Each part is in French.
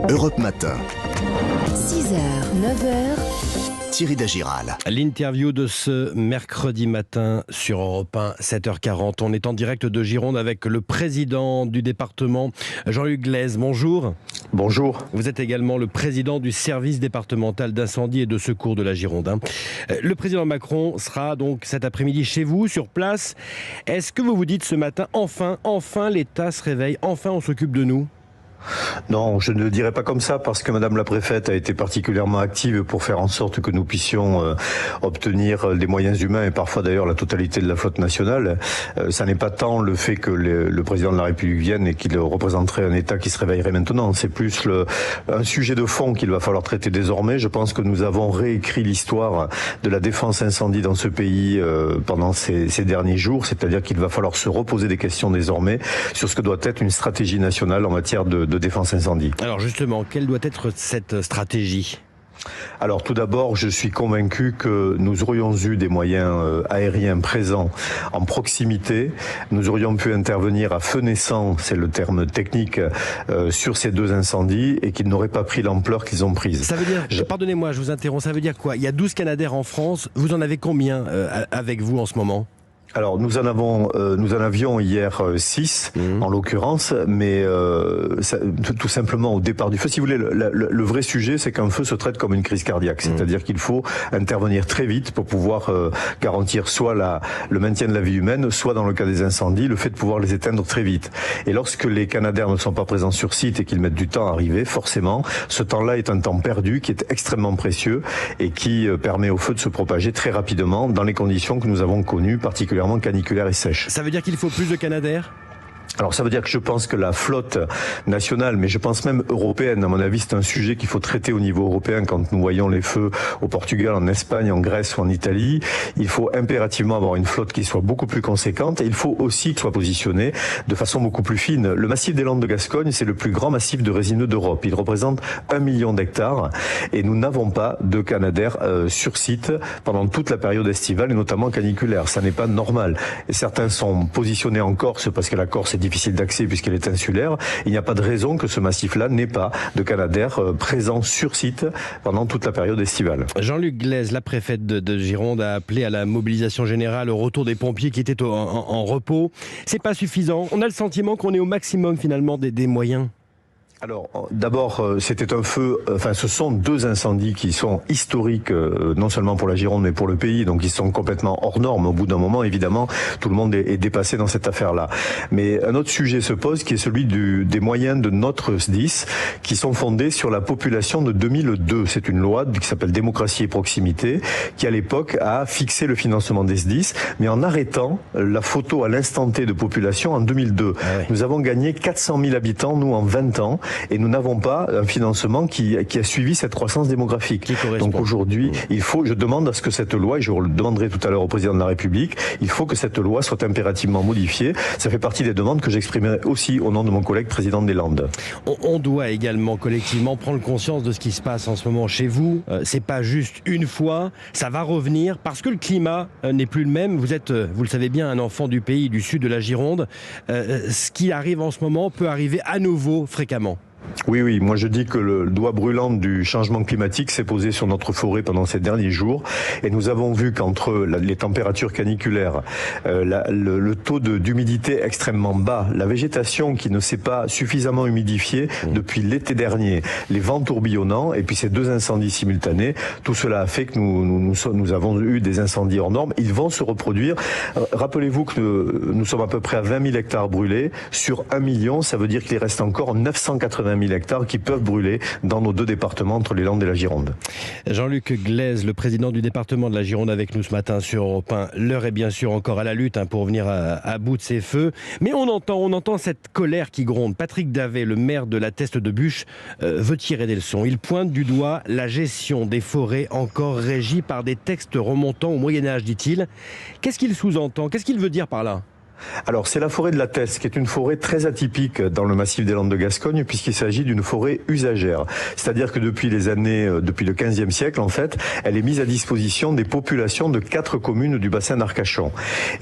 Europe Matin. 6h, 9h. Thierry Dagiral. L'interview de ce mercredi matin sur Europe 1, 7h40. On est en direct de Gironde avec le président du département, Jean-Luc Glaise. Bonjour. Bonjour. Vous êtes également le président du service départemental d'incendie et de secours de la Gironde. Le président Macron sera donc cet après-midi chez vous, sur place. Est-ce que vous vous dites ce matin, enfin l'État se réveille, enfin on s'occupe de nous ? Non, je ne le dirais pas comme ça parce que Madame la Préfète a été particulièrement active pour faire en sorte que nous puissions obtenir des moyens humains et parfois d'ailleurs la totalité de la flotte nationale. Ça n'est pas tant le fait que le président de la République vienne et qu'il représenterait un État qui se réveillerait maintenant. C'est plus un sujet de fond qu'il va falloir traiter désormais. Je pense que nous avons réécrit l'histoire de la défense incendie dans ce pays pendant ces derniers jours. C'est-à-dire qu'il va falloir se reposer des questions désormais sur ce que doit être une stratégie nationale en matière de défense incendie. Alors justement, quelle doit être cette stratégie ? Alors tout d'abord, je suis convaincu que nous aurions eu des moyens aériens présents en proximité. Nous aurions pu intervenir à feu naissant, c'est le terme technique, sur ces deux incendies et qu'ils n'auraient pas pris l'ampleur qu'ils ont prise. Ça veut dire, pardonnez-moi, je vous interromps, ça veut dire quoi ? Il y a 12 Canadair en France, vous en avez combien avec vous en ce moment ? Alors nous en avions hier 6 en l'occurrence, mais tout simplement au départ du feu. Si vous voulez, le vrai sujet, c'est qu'un feu se traite comme une crise cardiaque, c'est-à-dire qu'il faut intervenir très vite pour pouvoir garantir soit le maintien de la vie humaine, soit dans le cas des incendies, le fait de pouvoir les éteindre très vite. Et lorsque les Canadair ne sont pas présents sur site et qu'ils mettent du temps à arriver, forcément, ce temps-là est un temps perdu qui est extrêmement précieux et qui permet au feu de se propager très rapidement dans les conditions que nous avons connues, particulièrement caniculaire et sèche. Ça veut dire qu'il faut plus de Canadair ? Alors ça veut dire que je pense que la flotte nationale, mais je pense même européenne, à mon avis c'est un sujet qu'il faut traiter au niveau européen quand nous voyons les feux au Portugal, en Espagne, en Grèce ou en Italie. Il faut impérativement avoir une flotte qui soit beaucoup plus conséquente et il faut aussi qu'elle soit positionnée de façon beaucoup plus fine. Le massif des Landes de Gascogne, c'est le plus grand massif de résineux d'Europe. Il représente 1 million d'hectares et nous n'avons pas de Canadair sur site pendant toute la période estivale et notamment caniculaire. Ça n'est pas normal. Et certains sont positionnés en Corse parce que la Corse est difficile d'accès puisqu'elle est insulaire. Il n'y a pas de raison que ce massif-là n'ait pas de Canadair présent sur site pendant toute la période estivale. Jean-Luc Glaise, la préfète de Gironde, a appelé à la mobilisation générale au retour des pompiers qui étaient en repos. C'est pas suffisant. On a le sentiment qu'on est au maximum finalement des moyens. Alors, d'abord, c'était un feu, ce sont 2 incendies qui sont historiques, non seulement pour la Gironde, mais pour le pays, donc ils sont complètement hors normes. Au bout d'un moment, évidemment, tout le monde est dépassé dans cette affaire-là. Mais un autre sujet se pose, qui est celui des moyens de notre SDIS, qui sont fondés sur la population de 2002. C'est une loi qui s'appelle Démocratie et Proximité, qui à l'époque a fixé le financement des SDIS, mais en arrêtant la photo à l'instant T de population en 2002. Ah oui. Nous avons gagné 400 000 habitants, nous, en 20 ans. Et nous n'avons pas un financement qui a suivi cette croissance démographique. Donc aujourd'hui, je demande à ce que cette loi, et je le demanderai tout à l'heure au président de la République, il faut que cette loi soit impérativement modifiée. Ça fait partie des demandes que j'exprimerai aussi au nom de mon collègue président des Landes. On doit également collectivement prendre conscience de ce qui se passe en ce moment chez vous. C'est pas juste une fois, ça va revenir parce que le climat n'est plus le même. Vous êtes, vous le savez bien, un enfant du pays, du sud de la Gironde. Ce qui arrive en ce moment peut arriver à nouveau fréquemment. Oui, moi je dis que le doigt brûlant du changement climatique s'est posé sur notre forêt pendant ces derniers jours et nous avons vu qu'entre les températures caniculaires, le taux d'humidité extrêmement bas, la végétation qui ne s'est pas suffisamment humidifiée depuis l'été dernier, les vents tourbillonnants et puis ces 2 incendies simultanés, tout cela a fait que nous avons eu des incendies hors normes. Ils vont se reproduire. Rappelez-vous que nous sommes à peu près à 20 000 hectares brûlés sur 1 million, ça veut dire qu'il reste encore 980 000 hectares qui peuvent brûler dans nos 2 départements entre les Landes et la Gironde. Jean-Luc Glaise, le président du département de la Gironde avec nous ce matin sur Europe 1. L'heure est bien sûr encore à la lutte pour venir à bout de ces feux. Mais on entend cette colère qui gronde. Patrick Davet, le maire de la Teste de Buch, veut tirer des leçons. Il pointe du doigt la gestion des forêts encore régie par des textes remontant au Moyen-Âge, dit-il. Qu'est-ce qu'il sous-entend ? Qu'est-ce qu'il veut dire par là ? Alors, c'est la forêt de la Teste, qui est une forêt très atypique dans le massif des Landes de Gascogne, puisqu'il s'agit d'une forêt usagère. C'est-à-dire que depuis le 15e siècle, en fait, elle est mise à disposition des populations de 4 communes du bassin d'Arcachon.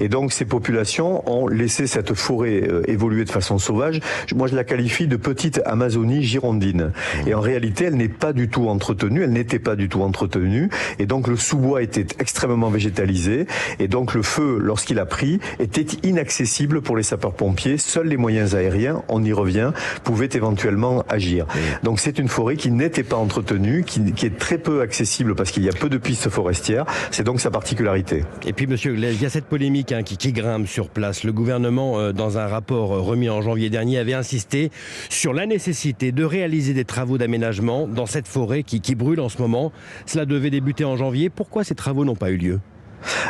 Et donc, ces populations ont laissé cette forêt évoluer de façon sauvage. Moi, je la qualifie de petite Amazonie girondine. Et en réalité, elle n'est pas du tout entretenue, elle n'était pas du tout entretenue. Et donc, le sous-bois était extrêmement végétalisé. Et donc, le feu, lorsqu'il a pris, était inaccessible pour les sapeurs-pompiers. Seuls les moyens aériens, on y revient, pouvaient éventuellement agir. Donc c'est une forêt qui n'était pas entretenue, qui est très peu accessible parce qu'il y a peu de pistes forestières. C'est donc sa particularité. Et puis, monsieur Glaise, il y a cette polémique qui grimpe sur place. Le gouvernement, dans un rapport remis en janvier dernier, avait insisté sur la nécessité de réaliser des travaux d'aménagement dans cette forêt qui brûle en ce moment. Cela devait débuter en janvier. Pourquoi ces travaux n'ont pas eu lieu ?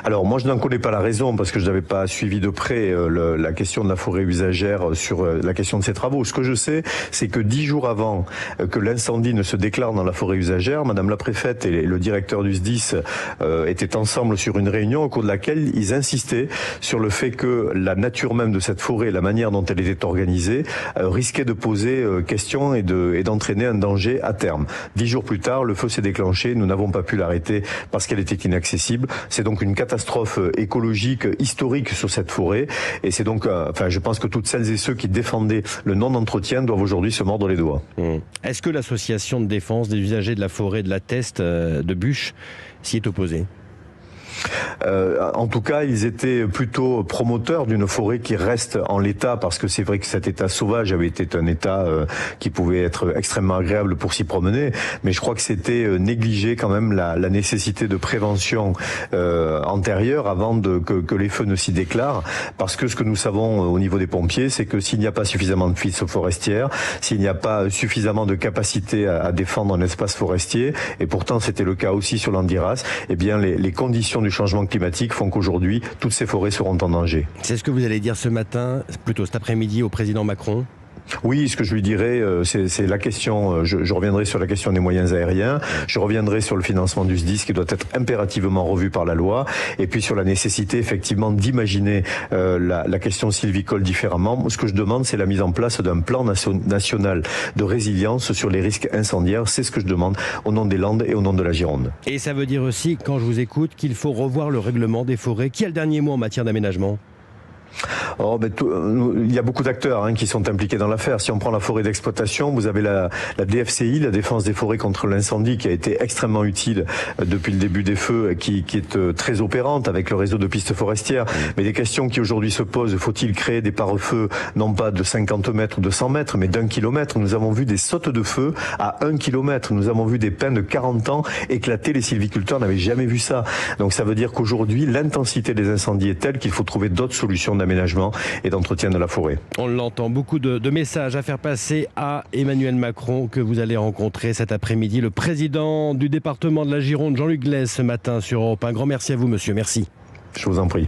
Alors moi je n'en connais pas la raison parce que je n'avais pas suivi de près la question de la forêt usagère sur la question de ces travaux. Ce que je sais, c'est que 10 jours avant que l'incendie ne se déclare dans la forêt usagère, Madame la préfète et le directeur du SDIS étaient ensemble sur une réunion au cours de laquelle ils insistaient sur le fait que la nature même de cette forêt, la manière dont elle était organisée, risquait de poser question et d'entraîner un danger à terme. 10 jours plus tard, le feu s'est déclenché, nous n'avons pas pu l'arrêter parce qu'elle était inaccessible. C'est donc une catastrophe écologique historique sur cette forêt et c'est donc, je pense que toutes celles et ceux qui défendaient le non-entretien doivent aujourd'hui se mordre les doigts. Est-ce que l'association de défense des usagers de la forêt de la Teste de Buch s'y est opposée ? En tout cas, ils étaient plutôt promoteurs d'une forêt qui reste en l'état, parce que c'est vrai que cet état sauvage avait été un état qui pouvait être extrêmement agréable pour s'y promener, mais je crois que c'était négliger quand même la nécessité de prévention antérieure avant que les feux ne s'y déclarent, parce que ce que nous savons au niveau des pompiers, c'est que s'il n'y a pas suffisamment de pistes forestières, s'il n'y a pas suffisamment de capacité à défendre un espace forestier, et pourtant c'était le cas aussi sur l'Andiras, eh bien les conditions du changement climatique font qu'aujourd'hui, toutes ces forêts seront en danger. C'est ce que vous allez dire ce matin, plutôt cet après-midi, au président Macron ? Oui, ce que je lui dirais, c'est la question, je reviendrai sur la question des moyens aériens, je reviendrai sur le financement du SDIS qui doit être impérativement revu par la loi, et puis sur la nécessité effectivement d'imaginer la question sylvicole différemment. Ce que je demande, c'est la mise en place d'un plan national de résilience sur les risques incendiaires. C'est ce que je demande au nom des Landes et au nom de la Gironde. Et ça veut dire aussi, quand je vous écoute, qu'il faut revoir le règlement des forêts. Qui a le dernier mot en matière d'aménagement ? Il y a beaucoup d'acteurs qui sont impliqués dans l'affaire. Si on prend la forêt d'exploitation, vous avez la DFCI, la Défense des forêts contre l'incendie, qui a été extrêmement utile depuis le début des feux, qui est très opérante avec le réseau de pistes forestières. Mais des questions qui aujourd'hui se posent, faut-il créer des pare-feux, non pas de 50 mètres ou de 100 mètres, mais d'1 kilomètre. Nous avons vu des sautes de feu à 1 kilomètre. Nous avons vu des pins de 40 ans éclater. Les sylviculteurs n'avaient jamais vu ça. Donc ça veut dire qu'aujourd'hui, l'intensité des incendies est telle qu'il faut trouver d'autres solutions d'aménagement et d'entretien de la forêt. On l'entend, beaucoup de messages à faire passer à Emmanuel Macron que vous allez rencontrer cet après-midi. Le président du département de la Gironde, Jean-Luc Glaise, ce matin sur Europe 1. Un grand merci à vous, monsieur. Merci. Je vous en prie.